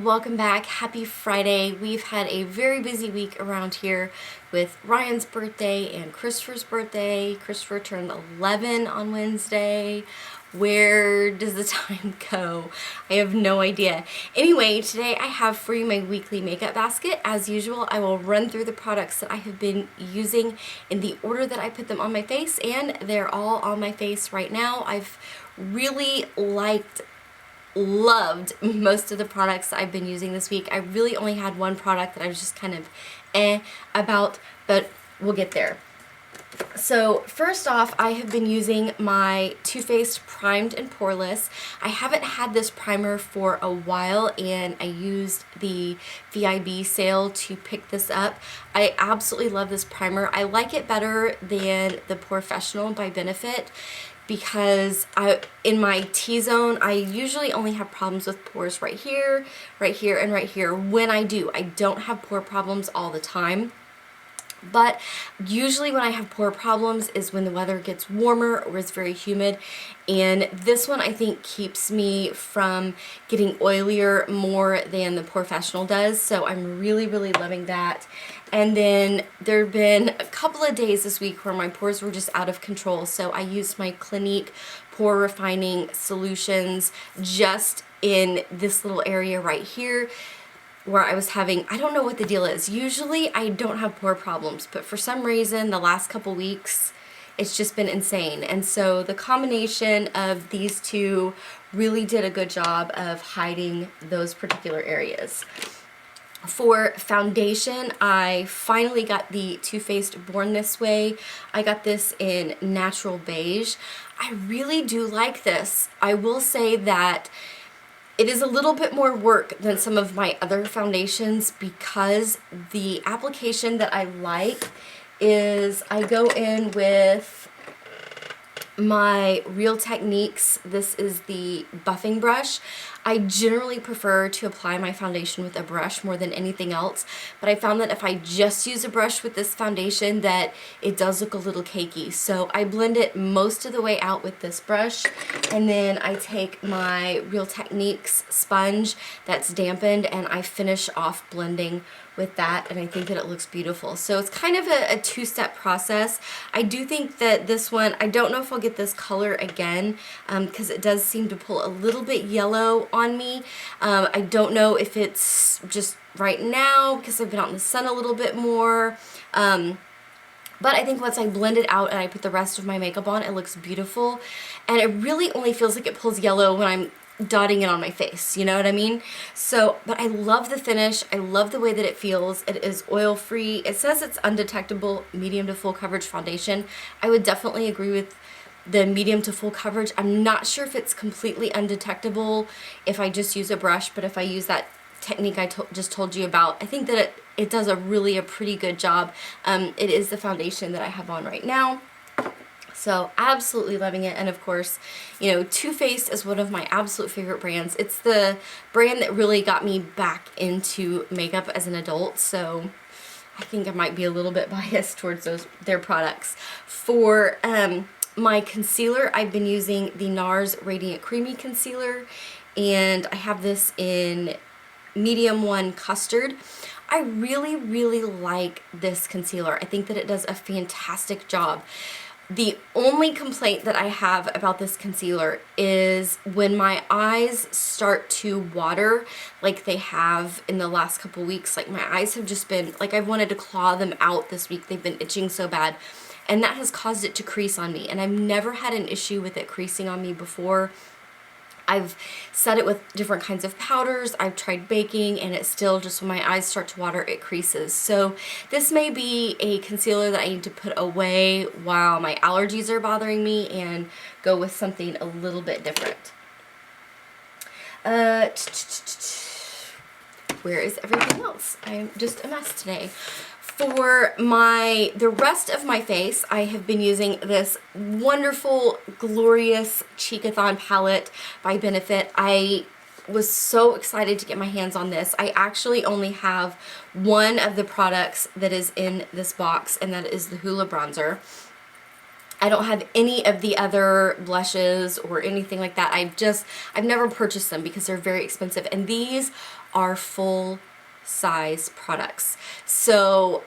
welcome back. Happy Friday. We've had a very busy week around here with Ryan's birthday and Christopher's birthday. Christopher turned 11 on Wednesday. Where does the time go? I have no idea. Anyway, today I have for you my weekly makeup basket. As usual, I will run through the products that I have been using in the order that I put them on my face, and they're all on my face right now. I've really loved most of the products that I've been using this week. I really only had one product that I was just kind of about, but we'll get there. So first off, I have been using my Too Faced Primed and Poreless. I haven't had this primer for a while, and I used the VIB sale to pick this up. I absolutely love this primer. I like it better than the Porefessional by Benefit, because in my T-zone, I usually only have problems with pores right here, and right here. When I don't have pore problems all the time. But usually when I have pore problems is when the weather gets warmer or it's very humid, and this one I think keeps me from getting oilier more than the Porefessional does, so I'm really loving that. And then there have been a couple of days this week where my pores were just out of control, so I used my Clinique Pore Refining Solutions just in this little area right here, where I was having, I don't know what the deal is. Usually I don't have pore problems, but for some reason the last couple weeks it's just been insane. And so the combination of these two really did a good job of hiding those particular areas. For foundation, I finally got the Too Faced Born This Way. I got this in Natural Beige. I really do like this. I will say that it is a little bit more work than some of my other foundations, because the application that I like is I go in with my Real Techniques. This is the buffing brush. I generally prefer to apply my foundation with a brush more than anything else, but I found that if I just use a brush with this foundation that it does look a little cakey. So I blend it most of the way out with this brush, and then I take my Real Techniques sponge that's dampened and I finish off blending with that, and I think that it looks beautiful. So it's kind of a two-step process. I do think that this one, I don't know if I'll get this color again, because it does seem to pull a little bit yellow on me. I don't know if it's just right now because I've been out in the sun a little bit more. But I think once I blend it out and I put the rest of my makeup on, it looks beautiful. And it really only feels like it pulls yellow when I'm dotting it on my face, you know what I mean? So, but I love the finish. I love the way that it feels. It is oil free. It says it's undetectable medium to full coverage foundation. I would definitely agree with the medium to full coverage. I'm not sure if it's completely undetectable if I just use a brush, but if I use that technique I just told you about, I think that it does a pretty good job. It is the foundation that I have on right now. So absolutely loving it. And of course, you know, Too Faced is one of my absolute favorite brands. It's the brand that really got me back into makeup as an adult, so I think I might be a little bit biased towards their products. For my concealer, I've been using the NARS Radiant Creamy Concealer, and I have this in medium 1 custard. I really like this concealer. I think that it does a fantastic job. The only complaint that I have about this concealer is when my eyes start to water like they have in the last couple weeks. Like, my eyes have just been, like, I've wanted to claw them out this week. They've been itching so bad, and that has caused it to crease on me, and I've never had an issue with it creasing on me before. I've set it with different kinds of powders. I've tried baking, and it still just, when my eyes start to water, it creases. So this may be a concealer that I need to put away while my allergies are bothering me and go with something a little bit different. Where is everything else? I'm just a mess today. For the rest of my face, I have been using this wonderful, glorious Cheekathon palette by Benefit. I was so excited to get my hands on this. I actually only have one of the products that is in this box, and that is the Hoola Bronzer. I don't have any of the other blushes or anything like that. I've never purchased them because they're very expensive, and these are full size products. So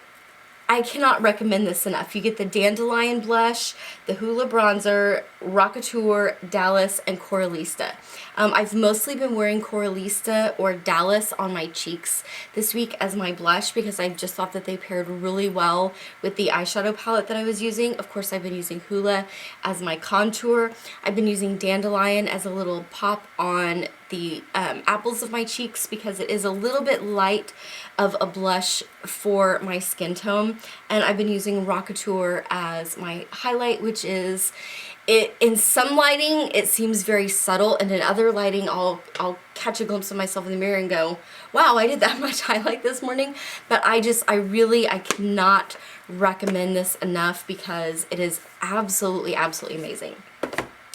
I cannot recommend this enough. You get the Dandelion Blush, the Hoola Bronzer, Rockateur, Dallas, and Coralista. I've mostly been wearing Coralista or Dallas on my cheeks this week as my blush because I just thought that they paired really well with the eyeshadow palette that I was using. Of course, I've been using Hoola as my contour. I've been using Dandelion as a little pop on the apples of my cheeks because it is a little bit light of a blush for my skin tone. And I've been using Rockateur as my highlight, which is, in some lighting it seems very subtle, and in other lighting I'll catch a glimpse of myself in the mirror and go, wow, I did that much highlight this morning. But I cannot recommend this enough because it is absolutely amazing.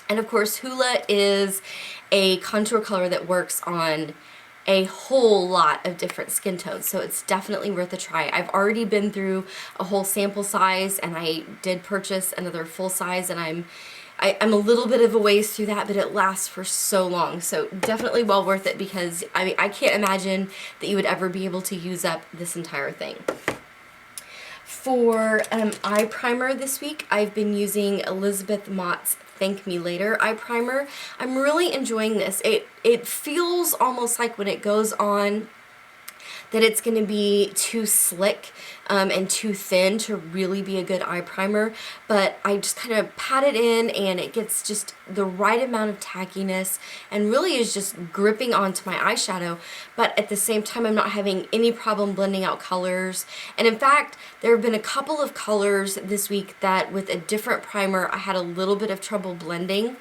And of course, Hoola is a contour color that works on a whole lot of different skin tones, so it's definitely worth a try. I've already been through a whole sample size, and I did purchase another full size, and I'm a little bit of a ways through that, but it lasts for so long, so definitely well worth it because I can't imagine that you would ever be able to use up this entire thing. For eye primer this week, I've been using Elizabeth Mott's Thank Me Later eye primer. I'm really enjoying this. It feels almost like when it goes on that it's going to be too slick and too thin to really be a good eye primer, but I just kind of pat it in and it gets just the right amount of tackiness and really is just gripping onto my eyeshadow, but at the same time I'm not having any problem blending out colors. And in fact, there have been a couple of colors this week that with a different primer I had a little bit of trouble blending,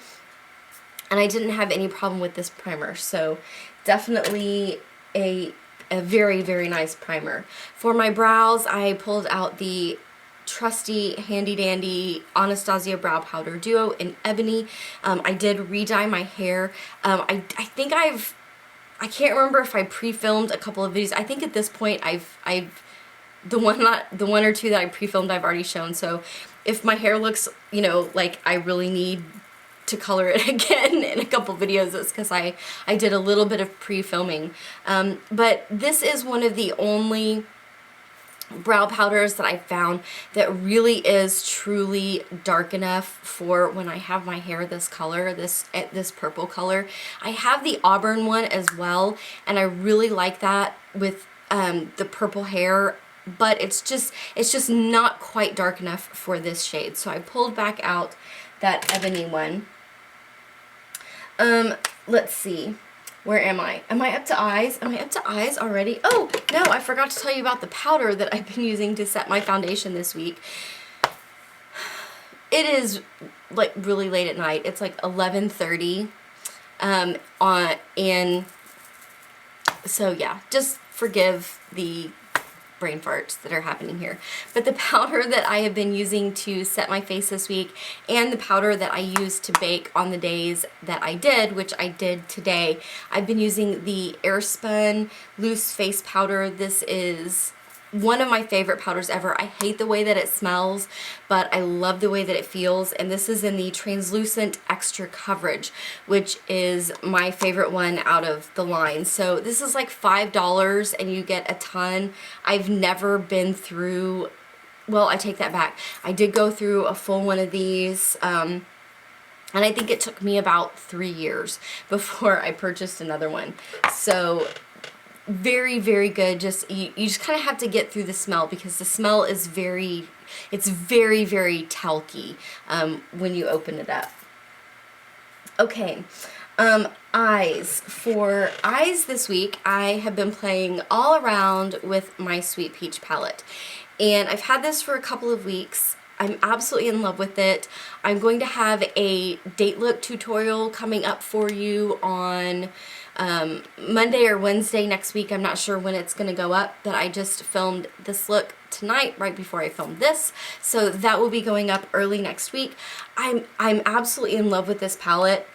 and I didn't have any problem with this primer, so definitely a very nice primer. For my brows, I pulled out the trusty handy dandy Anastasia Brow Powder Duo in Ebony. I did re-dye my hair. I think I can't remember if I pre-filmed a couple of videos. I think at this point the one or two that I pre-filmed I've already shown. So if my hair looks, like I really need to color it again in a couple videos, it's because I did a little bit of pre-filming. But this is one of the only brow powders that I found that really is truly dark enough for when I have my hair this color, this purple color. I have the auburn one as well, and I really like that with the purple hair, but it's just not quite dark enough for this shade. So I pulled back out that Ebony one. Let's see. Where am I? Am I up to eyes? Am I up to eyes already? Oh, no, I forgot to tell you about the powder that I've been using to set my foundation this week. It is like really late at night. It's like 11:30. And so yeah, just forgive the brain farts that are happening here. But the powder that I have been using to set my face this week, and the powder that I use to bake on the days that I did, which I did today, I've been using the Airspun Loose Face Powder. This is one of my favorite powders ever. I hate the way that it smells, but I love the way that it feels, and this is in the Translucent Extra Coverage, which is my favorite one out of the line. So this is like $5 and you get a ton. I've never been through, well, I take that back. I did go through a full one of these, and I think it took me about 3 years before I purchased another one. So very good. You just kind of have to get through the smell, because the smell is very talky when you open it up. Okay, eyes. For eyes this week, I have been playing all around with my Sweet Peach palette, and I've had this for a couple of weeks. I'm absolutely in love with it. I'm going to have a date look tutorial coming up for you on Monday or Wednesday next week. I'm not sure when it's going to go up, but I just filmed this look tonight right before I filmed this, so that will be going up early next week. I'm absolutely in love with this palette.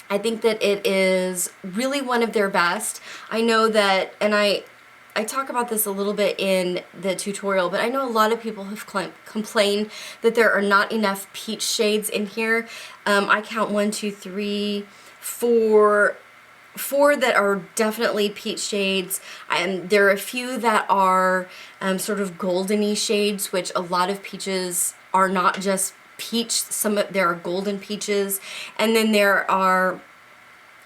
I think that it is really one of their best. I know that, and I talk about this a little bit in the tutorial, but I know a lot of people have complained that there are not enough peach shades in here. I count 1, 2, 3, 4 4 that are definitely peach shades, and there are a few that are sort of goldeny shades, which a lot of peaches are not just peach. There are golden peaches, and then there are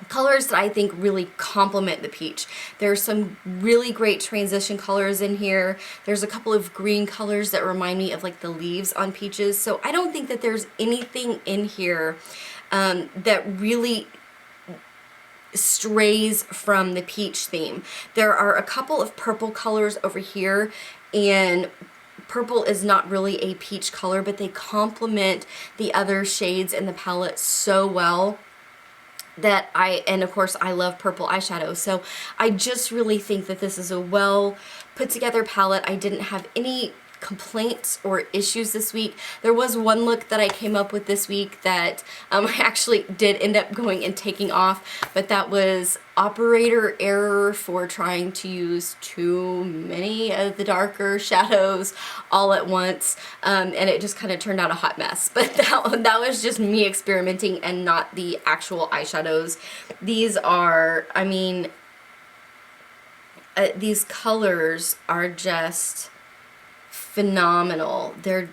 colors that I think really complement the peach. There's some really great transition colors in here. There's a couple of green colors that remind me of like the leaves on peaches. So I don't think that there's anything in here that really strays from the peach theme. There are a couple of purple colors over here, and purple is not really a peach color, but they complement the other shades in the palette so well that and of course I love purple eyeshadow, so I just really think that this is a well put together palette. I didn't have any complaints or issues this week. There was one look that I came up with this week that I actually did end up going and taking off, but that was operator error for trying to use too many of the darker shadows all at once, and it just kind of turned out a hot mess. But that was just me experimenting and not the actual eyeshadows. These are, I mean, these colors are just phenomenal. They're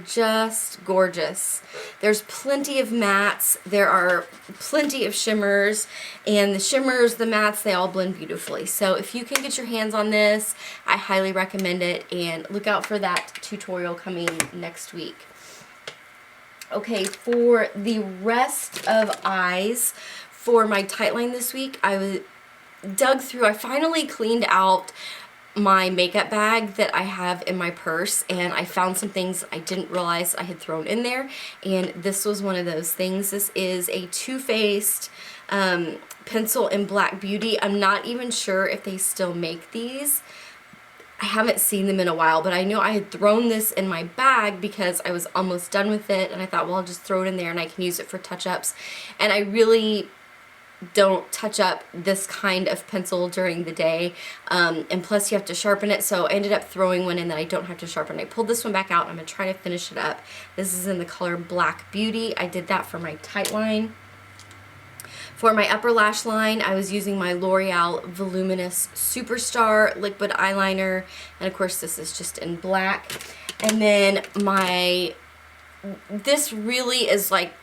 just gorgeous. There's plenty of mattes, there are plenty of shimmers, and the shimmers, the mattes, they all blend beautifully. So if you can get your hands on this, I highly recommend it, and look out for that tutorial coming next week. Okay, for the rest of eyes, for my tightline this week, I finally cleaned out my makeup bag that I have in my purse, and I found some things I didn't realize I had thrown in there, and this was one of those things. This is a Too Faced pencil in Black Beauty. I'm not even sure if they still make these. I haven't seen them in a while, but I know I had thrown this in my bag because I was almost done with it, and I thought, well, I'll just throw it in there and I can use it for touch-ups. And I really don't touch up this kind of pencil during the day, and plus you have to sharpen it, so I ended up throwing one in that I don't have to sharpen. I pulled this one back out, and I'm going to try to finish it up. This is in the color Black Beauty. I did that for my tight line. For my upper lash line, I was using my L'Oreal Voluminous Superstar liquid eyeliner, and of course this is just in black. And then this really is like,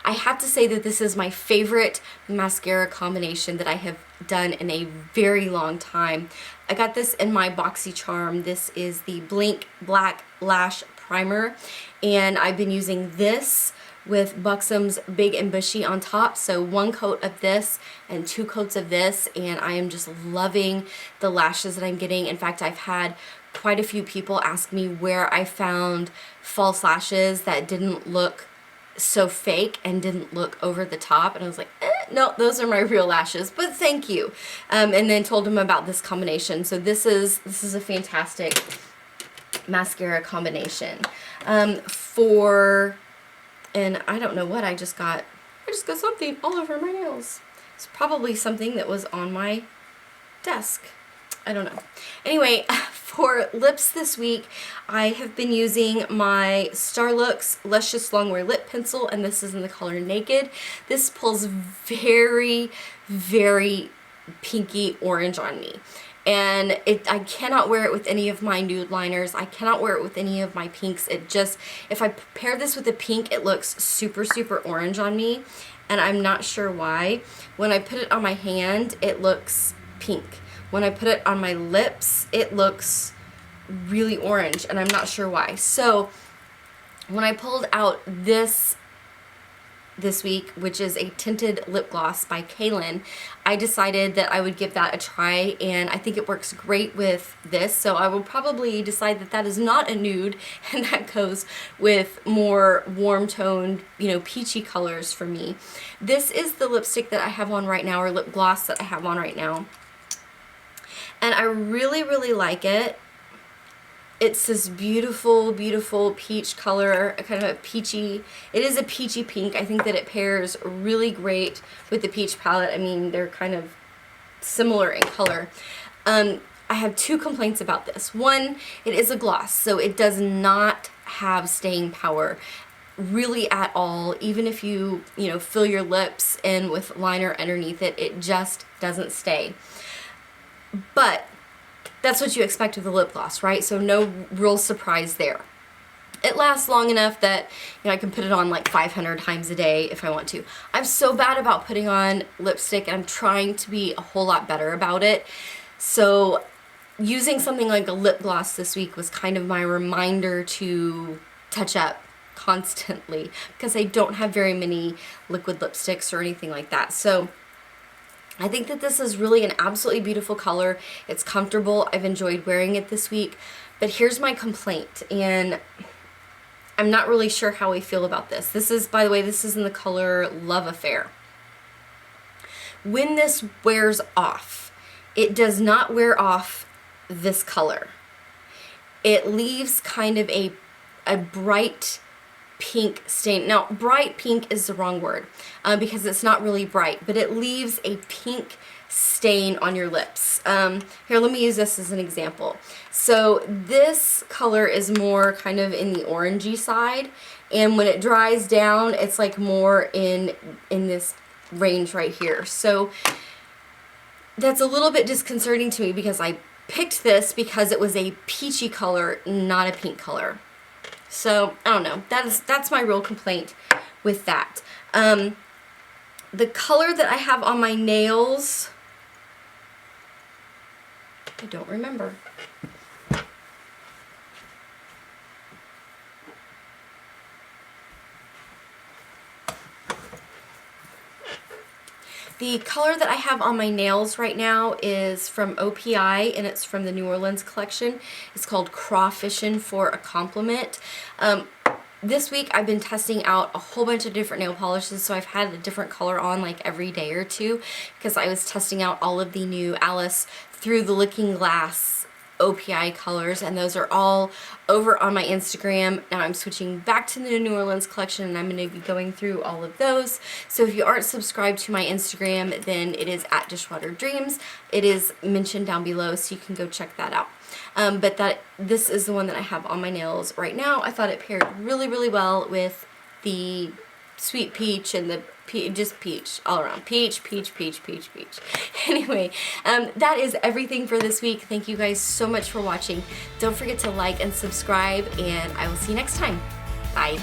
I have to say that this is my favorite mascara combination that I have done in a very long time. I got this in my BoxyCharm. This is the Blink Black Lash Primer, and I've been using this with Buxom's Big and Bushy on top. So 1 coat of this and 2 coats of this, and I am just loving the lashes that I'm getting. In fact, I've had quite a few people ask me where I found false lashes that didn't look so fake and didn't look over the top, and I was like, no, those are my real lashes, but thank you. And then told them about this combination. So this is a fantastic mascara combination. And I don't know what I just got something all over my nails. It's probably something that was on my desk. I don't know. Anyway, for lips this week, I have been using my Starlooks Luscious Longwear Lip Pencil, and this is in the color Naked. This pulls very, very pinky orange on me. And I cannot wear it with any of my nude liners. I cannot wear it with any of my pinks. If I pair this with a pink, it looks super, super orange on me, and I'm not sure why. When I put it on my hand, it looks pink. When I put it on my lips, it looks really orange, and I'm not sure why. So when I pulled out this week, which is a tinted lip gloss by Kaylin, I decided that I would give that a try, and I think it works great with this. So I will probably decide that that is not a nude, and that goes with more warm toned, peachy colors for me. This is the lipstick that I have on right now, or lip gloss that I have on right now. And I really, really like it. It's this beautiful, beautiful peach color, kind of a peachy, it is a peachy pink. I think that it pairs really great with the peach palette. I mean, they're kind of similar in color. I have 2 complaints about this. One, it is a gloss, so it does not have staying power. really at all. Even if you fill your lips in with liner underneath it, it just doesn't stay. But that's what you expect with a lip gloss, right? So no real surprise there. It lasts long enough that I can put it on like 500 times a day if I want to. I'm so bad about putting on lipstick, and I'm trying to be a whole lot better about it. So using something like a lip gloss this week was kind of my reminder to touch up constantly, because I don't have very many liquid lipsticks or anything like that. So I think that this is really an absolutely beautiful color. It's comfortable. I've enjoyed wearing it this week. But here's my complaint, and I'm not really sure how I feel about this. This is, by the way, this is in the color Love Affair. When this wears off, it does not wear off this color. It leaves kind of a bright pink stain. Now, bright pink is the wrong word because it's not really bright, but it leaves a pink stain on your lips. Here, let me use this as an example. So this color is more kind of in the orangey side, and when it dries down, it's like more in this range right here. So that's a little bit disconcerting to me, because I picked this because it was a peachy color, not a pink color. So I don't know. That's my real complaint with that. The color that I have on my nails, I don't remember. The color that I have on my nails right now is from OPI, and it's from the New Orleans collection. It's called Crawfishin' for a Compliment. This week I've been testing out a whole bunch of different nail polishes, so I've had a different color on like every day or two, because I was testing out all of the new Alice Through the Looking Glass OPI colors, and those are all over on my Instagram. Now I'm switching back to the New Orleans collection, and I'm going to be going through all of those. So if you aren't subscribed to my Instagram, then it is at dishwaterdreams. It is mentioned down below, so you can go check that out. But this is the one that I have on my nails right now. I thought it paired really, really well with the sweet peach and the just peach all around. Peach, peach, peach, peach, peach. Anyway, that is everything for this week. Thank you guys so much for watching. Don't forget to like and subscribe, and I will see you next time. Bye.